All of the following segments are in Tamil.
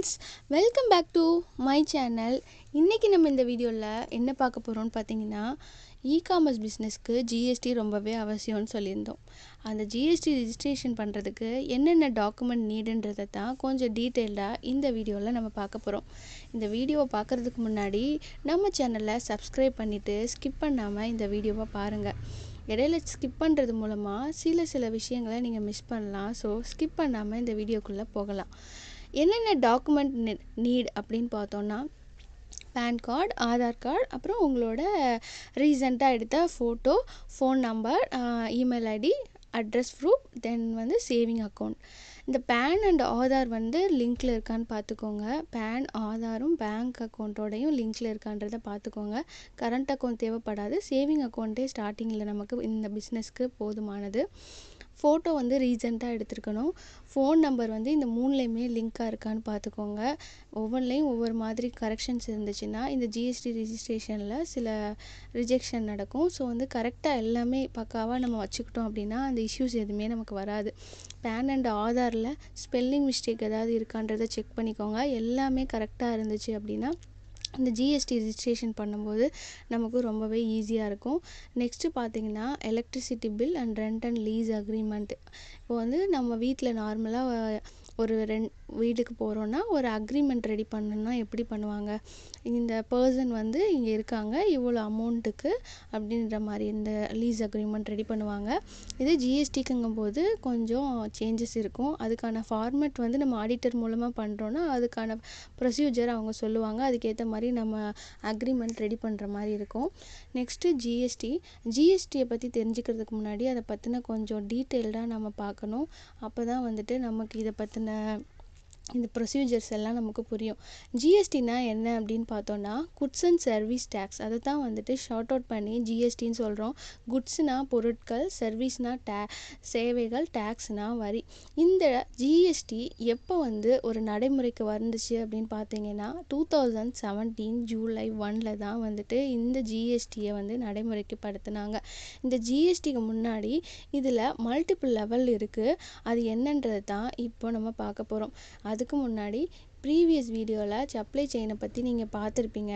friends, welcome back to my channel. இன்னைக்கு நம்ம இந்த வீடியோவில் என்ன பார்க்க போகிறோம்னு பார்த்தீங்கன்னா, இ-காமர்ஸ் பிஸ்னஸ்க்கு ஜிஎஸ்டி ரொம்பவே அவசியம்னு சொல்லியிருந்தோம். அந்த ஜிஎஸ்டி ரிஜிஸ்ட்ரேஷன் பண்ணுறதுக்கு என்னென்ன டாக்குமெண்ட் நீடுன்றதை தான் கொஞ்சம் டீட்டெயில்டாக இந்த வீடியோவில் நம்ம பார்க்க போகிறோம். இந்த வீடியோவை பார்க்குறதுக்கு முன்னாடி நம்ம சேனலை சப்ஸ்கிரைப் பண்ணிவிட்டு ஸ்கிப் பண்ணாமல் இந்த வீடியோவை பாருங்கள். இடையில ஸ்கிப் பண்ணுறது மூலமாக சில விஷயங்களை நீங்கள் மிஸ் பண்ணலாம். ஸோ ஸ்கிப் பண்ணாமல் இந்த வீடியோக்குள்ளே போகலாம். என்னென்ன டாக்குமெண்ட் நீட் அப்படின்னு பார்த்தோன்னா, பேன் கார்டு, ஆதார் கார்டு, அப்புறம் உங்களோட ரீசெண்டாக எடுத்த photo, phone number, email ID, address proof, then saving account. இந்த பேன் அண்ட் ஆதார் லிங்க்கில் இருக்கான்னு பார்த்துக்கோங்க. பேன் ஆதாரும் பேங்க் அக்கௌண்ட்டோடையும் லிங்க்கில் இருக்கான்றதை பார்த்துக்கோங்க. கரண்ட் அக்கௌண்ட் தேவைப்படாது. சேவிங் அக்கௌண்ட்டே ஸ்டார்டிங்கில் நமக்கு இந்த பிஸ்னஸ்க்கு போதுமானது. ஃபோட்டோ ரீசெண்டாக எடுத்துருக்கணும். ஃபோன் நம்பர் இந்த மூணுலேயுமே லிங்காக இருக்கான்னு பார்த்துக்கோங்க. ஒவ்வொன்றிலையும் ஒவ்வொரு மாதிரி கரெக்ஷன்ஸ் இருந்துச்சுன்னா இந்த ஜிஎஸ்டி ரிஜிஸ்ட்ரேஷனில் சில ரிஜெக்ஷன் நடக்கும். ஸோ கரெக்டாக எல்லாமே பக்காவாக நம்ம வச்சுக்கிட்டோம் அப்படின்னா அந்த இஷ்யூஸ் எதுவுமே நமக்கு வராது. பேன் அண்ட் ஆதாரில் ஸ்பெல்லிங் மிஸ்டேக் ஏதாவது இருக்கான்றதை செக் பண்ணிக்கோங்க. எல்லாமே கரெக்டாக இருந்துச்சு அப்படின்னா இந்த ஜிஎஸ்டி ரிஜிஸ்ட்ரேஷன் பண்ணும்போது நமக்கு ரொம்பவே ஈஸியாக இருக்கும். நெக்ஸ்ட்டு பார்த்தீங்கன்னா, electricity bill and rent and lease agreement. இப்போ நம்ம வீட்டில் நார்மலாக ஒரு வீட்டுக்கு போகிறோன்னா ஒரு அக்ரிமெண்ட் ரெடி பண்ணணுன்னா எப்படி பண்ணுவாங்க? இந்த பர்சன் இங்கே இருக்காங்க, இவ்வளோ அமௌண்ட்டுக்கு அப்படின்ற மாதிரி இந்த லீஸ் அக்ரிமெண்ட் ரெடி பண்ணுவாங்க. இது ஜிஎஸ்டிக்குங்கும் போது கொஞ்சம் சேஞ்சஸ் இருக்கும். அதுக்கான ஃபார்மேட் நம்ம ஆடிட்டர் மூலமாக பண்ணுறோன்னா அதுக்கான ப்ரொசீஜர் அவங்க சொல்லுவாங்க. அதுக்கேற்ற மாதிரி நம்ம அக்ரிமெண்ட் ரெடி பண்ணுற மாதிரி இருக்கும். நெக்ஸ்ட்டு ஜிஎஸ்டியை பற்றி தெரிஞ்சுக்கிறதுக்கு முன்னாடி அதை பற்றின கொஞ்சம் டீட்டெயில்டாக நம்ம பார்க்கணும். அப்போ தான் நமக்கு இதை பற்றின இந்த ப்ரொசீஜர்ஸ் எல்லாம் நமக்கு புரியும். ஜிஎஸ்டினா என்ன அப்படின்னு பார்த்தோன்னா, குட்ஸ் அண்ட் சர்வீஸ் டேக்ஸ். அதை தான் ஷார்ட் அவுட் பண்ணி ஜிஎஸ்டின்னு சொல்கிறோம். குட்ஸ்னால் பொருட்கள், சர்வீஸ்னால் சேவைகள், டேக்ஸ்னால் வரி. இந்த ஜிஎஸ்டி எப்போ ஒரு நடைமுறைக்கு வந்துச்சு அப்படின்னு பார்த்தீங்கன்னா 2017 ஜூலை 1 தான் இந்த ஜிஎஸ்டியை நடைமுறைக்கு படுத்தினாங்க. இந்த ஜிஎஸ்டிக்கு முன்னாடி இதில் மல்டிபிள் லெவல் இருக்குது. அது என்னன்றது தான் இப்போ நம்ம பார்க்க போகிறோம். அதுக்கு முன்னாடி ப்ரீவியஸ் வீடியோவில் சப்ளை செயினை பற்றி நீங்கள் பார்த்துருப்பீங்க.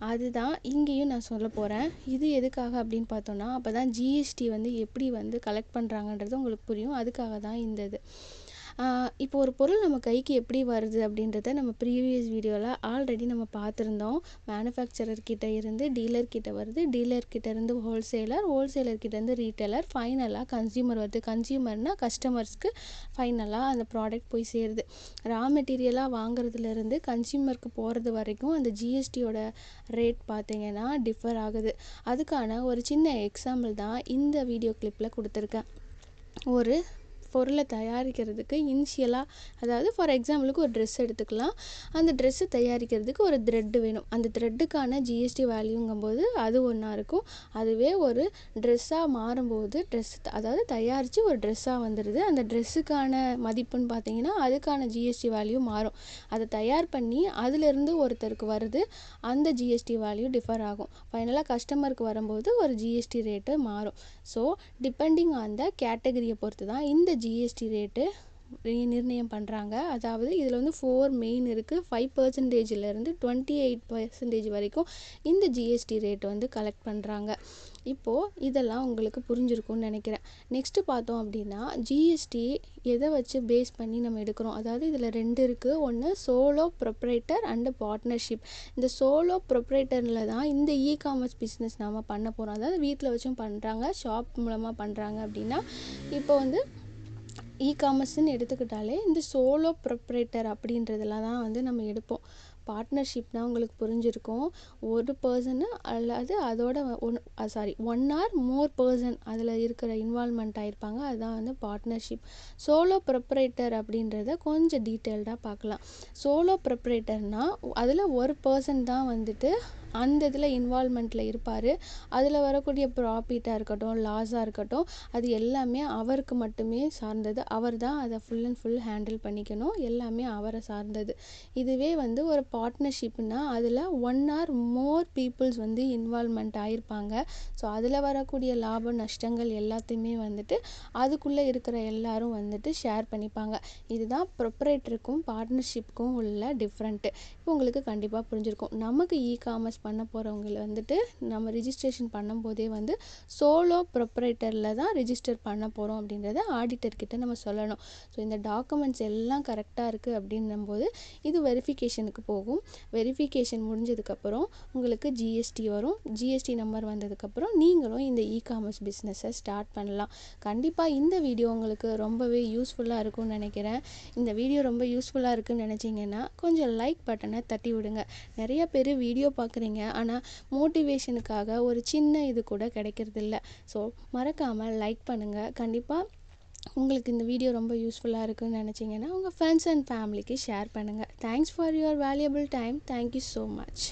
அதுதான் இங்கேயும் நான் சொல்ல போகிறேன். இது எதுக்காக அப்படின்னு பார்த்தோன்னா, அப்போ தான் ஜிஎஸ்டி எப்படி கலெக்ட் பண்ணுறாங்கன்றது உங்களுக்கு புரியும். அதுக்காக தான் இந்த இது. இப்போ ஒரு பொருள் நம்ம கைக்கு எப்படி வருது அப்படின்றத நம்ம ப்ரீவியஸ் வீடியோவில் ஆல்ரெடி நம்ம பார்த்துருந்தோம். மேனுஃபேக்சரர்கிட்ட இருந்து டீலர்கிட்ட வருது, டீலர்கிட்ட இருந்து ஹோல்சேலர்கிட்ட இருந்து ரீட்டைலர், ஃபைனலாக கன்சியூமர் வருது. கன்சியூமர்னால் கஸ்டமர்ஸ்க்கு ஃபைனலாக அந்த ப்ராடக்ட் போய் சேருது. ரா மெட்டீரியலாக வாங்குறதுலேருந்து கன்சியூமருக்கு போகிறது வரைக்கும் அந்த ஜிஎஸ்டியோட ரேட் பார்த்தீங்கன்னா டிஃபர் ஆகுது. அதுக்கான ஒரு சின்ன எக்ஸாம்பிள் தான் இந்த வீடியோ கிளிப்பில் கொடுத்துருக்கேன். ஒரு பொருளை தயாரிக்கிறதுக்கு இனிஷியலாக, அதாவது ஃபார் எக்ஸாம்பிளுக்கு ஒரு ட்ரெஸ் எடுத்துக்கலாம். அந்த ட்ரெஸ்ஸு தயாரிக்கிறதுக்கு ஒரு த்ரெட்டு வேணும். அந்த த்ரெட்டுக்கான ஜிஎஸ்டி வேல்யூங்கும்போது அது ஒன்றா இருக்கும். அதுவே ஒரு ட்ரெஸ்ஸாக மாறும்போது அதாவது தயாரித்து ஒரு ட்ரெஸ்ஸாக வந்துடுது. அந்த ட்ரெஸ்ஸுக்கான மதிப்புன்னு பார்த்தீங்கன்னா அதுக்கான ஜிஎஸ்டி வேல்யூ மாறும். அதை தயார் பண்ணி அதிலிருந்து ஒருத்தருக்கு வருது, அந்த ஜிஎஸ்டி வேல்யூ டிஃபர் ஆகும். ஃபைனலாக கஸ்டமருக்கு வரும்போது ஒரு ஜிஎஸ்டி ரேட்டு மாறும். ஸோ டிபெண்டிங் ஆன் த கேட்டகரியை பொறுத்து தான் இந்த ஜிஎஸ்டி ரேட்டு நிர்ணயம் பண்ணுறாங்க. அதாவது இதில் 4 மெயின் இருக்குது. 5%லேருந்து 28% வரைக்கும் இந்த ஜிஎஸ்டி ரேட் கலெக்ட் பண்ணுறாங்க. இப்போது இதெல்லாம் உங்களுக்கு புரிஞ்சிருக்கும்னு நினைக்கிறேன். நெக்ஸ்ட்டு பார்த்தோம் அப்படின்னா, ஜிஎஸ்டி எதை வச்சு பேஸ் பண்ணி நம்ம எடுக்கிறோம்? அதாவது இதில் 2 இருக்குது. ஒன்று சோலோ ப்ரொப்ரைட்டர் அண்டு பார்ட்னர்ஷிப். இந்த சோலோ ப்ரொப்ரைட்டரில் தான் இந்த இ-காமர்ஸ் பிஸ்னஸ் நம்ம பண்ண போகிறோம். அதாவது வீட்டில் வச்சும் பண்ணுறாங்க, ஷாப் மூலமாக பண்ணுறாங்க. அப்படின்னா இப்போ இ-காமர்ஸ்ன்னு எடுத்துக்கிட்டாலே இந்த சோலோ ப்ரொப்ரைட்டர் அப்படின்றதுல தான் நம்ம எடுப்போம். பார்ட்னர்ஷிப்னால் உங்களுக்கு புரிஞ்சிருக்கும். ஒரு பர்சனு அல்லது அதோட ஒன் ஆர் மோர் பர்சன் அதில் இருக்கிற இன்வால்மெண்ட் ஆகிருப்பாங்க. அதுதான் பார்ட்னர்ஷிப். சோலோ ப்ரொப்ரைட்டர் அப்படின்றத கொஞ்சம் டீட்டெயில்டாக பார்க்கலாம். சோலோ ப்ரொப்ரைட்டர்னால் அதில் ஒரு பர்சன் தான் அந்த இதில் இன்வால்மெண்ட்டில் இருப்பார். அதில் வரக்கூடிய ப்ராஃபிட்டாக இருக்கட்டும், லாஸாக இருக்கட்டும், அது எல்லாமே அவருக்கு மட்டுமே சார்ந்தது. அவர் தான் அதை ஃபுல் அண்ட் ஃபுல் ஹேண்டில் பண்ணிக்கணும். எல்லாமே அவரை சார்ந்தது. இதுவே ஒரு பார்ட்னர்ஷிப்னா அதில் 1 ஆர் மோர் பீப்புள்ஸ் வந்து இன்வால்வ்மெண்ட் ஆகிருப்பாங்க. ஸோ அதில் வரக்கூடிய லாப நஷ்டங்கள் எல்லாத்தையுமே வந்துட்டு அதுக்குள்ளே இருக்கிற எல்லாரும் வந்துட்டு ஷேர் பண்ணிப்பாங்க. இதுதான் ப்ரொப்ரைட்டருக்கும் பார்ட்னர்ஷிப்புக்கும் உள்ள டிஃப்ரெண்ட்டு. இப்போ உங்களுக்கு கண்டிப்பாக புரிஞ்சிருக்கும். நமக்கு காமர்ஸ் பண்ண போகிறவங்களை வந்துட்டு நம்ம ரிஜிஸ்ட்ரேஷன் பண்ணும்போதே வந்து சோலோ ப்ரொப்ரைட்டரில் தான் ரிஜிஸ்டர் பண்ண போகிறோம் அப்படின்றத ஆடிட்டர்கிட்ட நம்ம சொல்லணும். ஸோ இந்த டாக்குமெண்ட்ஸ் எல்லாம் கரெக்டாக இருக்குது அப்படின்னும்போது இது வெரிஃபிகேஷனுக்கு போகும். வெரிஃபிகேஷன் முடிஞ்சதுக்கப்புறம் உங்களுக்கு ஜிஎஸ்டி வரும். ஜிஎஸ்டி நம்பர் வந்ததுக்கப்புறம் நீங்களும் இந்த காமர்ஸ் பிஸ்னஸை ஸ்டார்ட் பண்ணலாம். கண்டிப்பாக இந்த வீடியோ உங்களுக்கு ரொம்பவே யூஸ்ஃபுல்லாக இருக்கும்னு நினைக்கிறேன். இந்த வீடியோ ரொம்ப யூஸ்ஃபுல்லாக இருக்குன்னு நினச்சிங்கன்னா கொஞ்சம் லைக் பட்டனை தட்டி விடுங்க. நிறைய பேர் வீடியோ பார்க்குறீங்க, ஆனால் மோட்டிவேஷனுக்காக ஒரு சின்ன இது கூட கிடைக்கிறதில்ல. ஸோ மறக்காமல் லைக் பண்ணுங்கள். கண்டிப்பாக உங்களுக்கு இந்த வீடியோ ரொம்ப யூஸ்ஃபுல்லாக இருக்குன்னு நினச்சிங்கன்னா உங்கள் ஃப்ரெண்ட்ஸ் அண்ட் ஃபேமிலிக்கு ஷேர் பண்ணுங்கள். Thanks for your valuable time. Thank you so much.